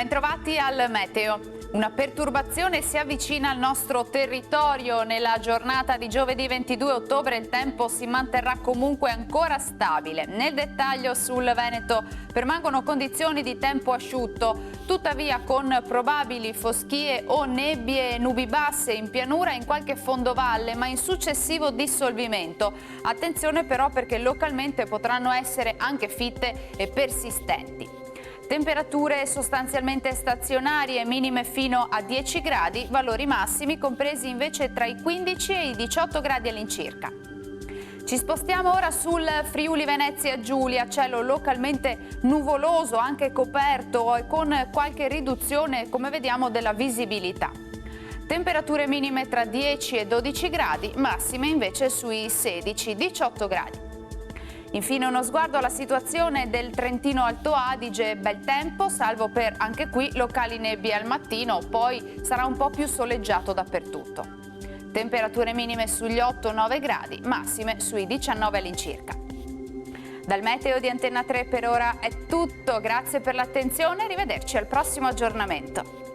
Bentrovati al Meteo. Una perturbazione si avvicina al nostro territorio. Nella giornata di giovedì 22 ottobre il tempo si manterrà comunque ancora stabile. Nel dettaglio sul Veneto permangono condizioni di tempo asciutto, tuttavia con probabili foschie o nebbie e nubi basse in pianura e in qualche fondovalle, ma in successivo dissolvimento. Attenzione però perché localmente potranno essere anche fitte e persistenti. Temperature sostanzialmente stazionarie, minime fino a 10 gradi, valori massimi compresi invece tra i 15 e i 18 gradi all'incirca. Ci spostiamo ora sul Friuli Venezia Giulia, cielo localmente nuvoloso, anche coperto e con qualche riduzione, come vediamo, della visibilità. Temperature minime tra 10 e 12 gradi, massime invece sui 16-18 gradi. Infine uno sguardo alla situazione del Trentino Alto Adige, bel tempo, salvo per anche qui locali nebbie al mattino, poi sarà un po' più soleggiato dappertutto. Temperature minime sugli 8-9 gradi, massime sui 19 all'incirca. Dal meteo di Antenna 3 per ora è tutto, grazie per l'attenzione e arrivederci al prossimo aggiornamento.